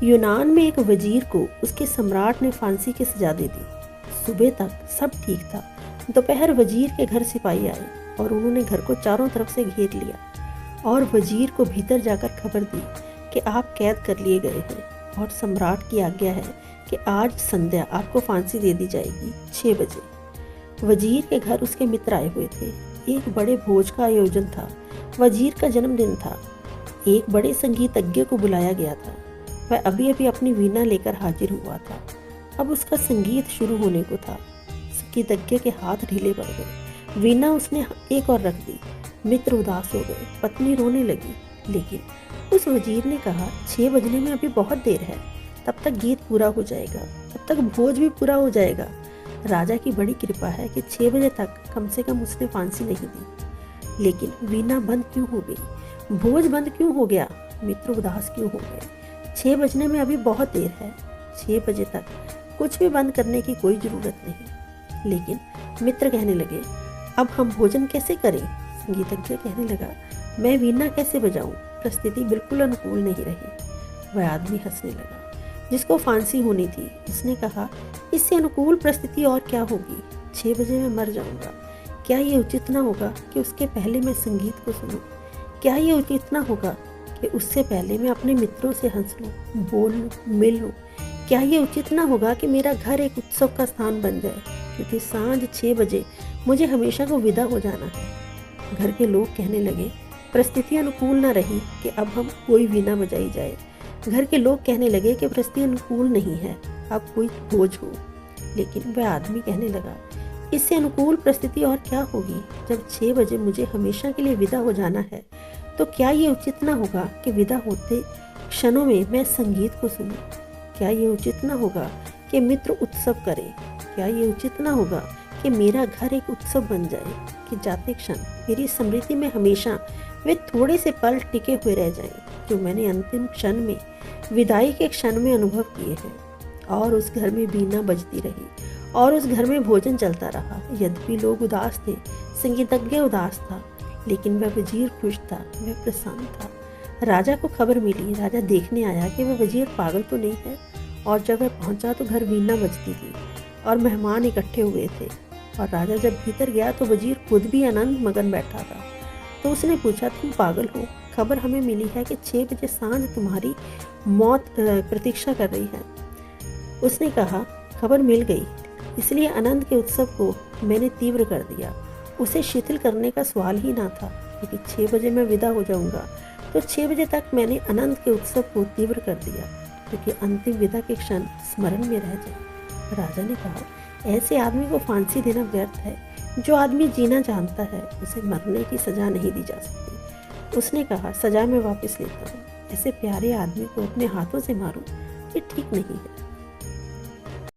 यूनान में एक वजीर को उसके सम्राट ने फांसी की सजा दे दी। सुबह तक सब ठीक था। दोपहर वजीर के घर सिपाही आए और उन्होंने घर को चारों तरफ से घेर लिया और वजीर को भीतर जाकर खबर दी कि आप कैद कर लिए गए हैं और सम्राट की आज्ञा है कि आज संध्या आपको फांसी दे दी जाएगी 6 बजे। वजीर के घर उसके मित्र आए हुए थे। एक बड़े भोज का आयोजन था। वजीर का जन्मदिन था। एक बड़े संगीतज्ञ को बुलाया गया था। वह अभी अभी अपनी वीणा लेकर हाजिर हुआ था। अब उसका संगीत शुरू होने को था। संगीतज्ञ के हाथ ढीले पड़ गए। वीणा उसने एक और रख दी। मित्र उदास हो गए। पत्नी रोने लगी। लेकिन उस वजीर ने कहा, 6 बजने में अभी बहुत देर है, तब तक गीत पूरा हो जाएगा, तब तक भोज भी पूरा हो जाएगा। राजा की बड़ी कृपा है कि 6 बजे तक कम से कम उसने फांसी नहीं दी। लेकिन वीणा बंद क्यों हो गई? भोज बंद क्यों हो गया? मित्र उदास क्यों हो गए? 6 बजने में अभी बहुत देर है। 6 बजे तक कुछ भी बंद करने की कोई ज़रूरत नहीं। लेकिन मित्र कहने लगे, अब हम भोजन कैसे करें? संगीतज्ञ कहने लगा, मैं वीणा कैसे बजाऊं? परिस्थिति बिल्कुल अनुकूल नहीं रही। वह आदमी हंसने लगा जिसको फांसी होनी थी। उसने कहा, इससे अनुकूल परिस्थिति और क्या होगी? 6 बजे मैं मर जाऊंगा। क्या ये उचित ना होगा कि उसके पहले मैं संगीत को सुनूं? क्या ये उचित ना होगा कि उससे पहले मैं अपने मित्रों से हंस लूं, बोल लूं, मिल लूं? क्या ये उचित ना होगा कि मेरा घर एक उत्सव का स्थान बन जाए? क्योंकि सांझ 6 बजे मुझे हमेशा को विदा हो जाना है। घर के लोग कहने लगे, परिस्थिति अनुकूल न रही कि अब हम कोई वीणा बजाई जाए। घर के लोग कहने लगे कि परिस्थिति अनुकूल नहीं है, अब कोई भोज हो। लेकिन वह आदमी कहने लगा, इससे अनुकूल परिस्थिति और क्या होगी? जब 6 बजे मुझे हमेशा के लिए विदा हो जाना है, तो क्या ये उचित ना होगा कि विदा होते क्षणों में मैं संगीत को सुनूं? क्या ये उचित ना होगा कि मित्र उत्सव करें? क्या ये उचित ना होगा कि मेरा घर एक उत्सव बन जाए, कि जाते क्षण मेरी स्मृति में हमेशा वे थोड़े से पल टिके हुए रह जाएं जो मैंने अंतिम क्षण में, विदाई के क्षण में अनुभव किए हैं। और उस घर में वीणा बजती रही और उस घर में भोजन चलता रहा। यद्यपि लोग उदास थे, संगीतज्ञ उदास था, लेकिन वह वजीर खुश था, वह प्रसन्न था। राजा को खबर मिली। राजा देखने आया कि वह वजीर पागल तो नहीं है। और जब वह पहुंचा तो घर वीणा बजती थी और मेहमान इकट्ठे हुए थे। और राजा जब भीतर गया तो वजीर खुद भी आनंद मगन बैठा था। तो उसने पूछा, तुम पागल हो? खबर हमें मिली है कि 6 बजे सांझ तुम्हारी मौत प्रतीक्षा कर रही है। उसने कहा, खबर मिल गई, इसलिए आनंद के उत्सव को मैंने तीव्र कर दिया। उसे शिथिल करने का सवाल ही ना था, क्योंकि 6 बजे मैं विदा हो जाऊंगा। तो 6 बजे तक मैंने आनंद के उत्सव को तीव्र कर दिया, क्योंकि अंतिम विदा के क्षण स्मरण में रह जाए। राजा ने कहा, ऐसे आदमी को फांसी देना व्यर्थ है। जो आदमी जीना जानता है, उसे मरने की सजा नहीं दी जा सकती। उसने कहा, सजा मैं वापस लेता हूँ। ऐसे प्यारे आदमी को अपने हाथों से मारूं, ये ठीक नहीं है।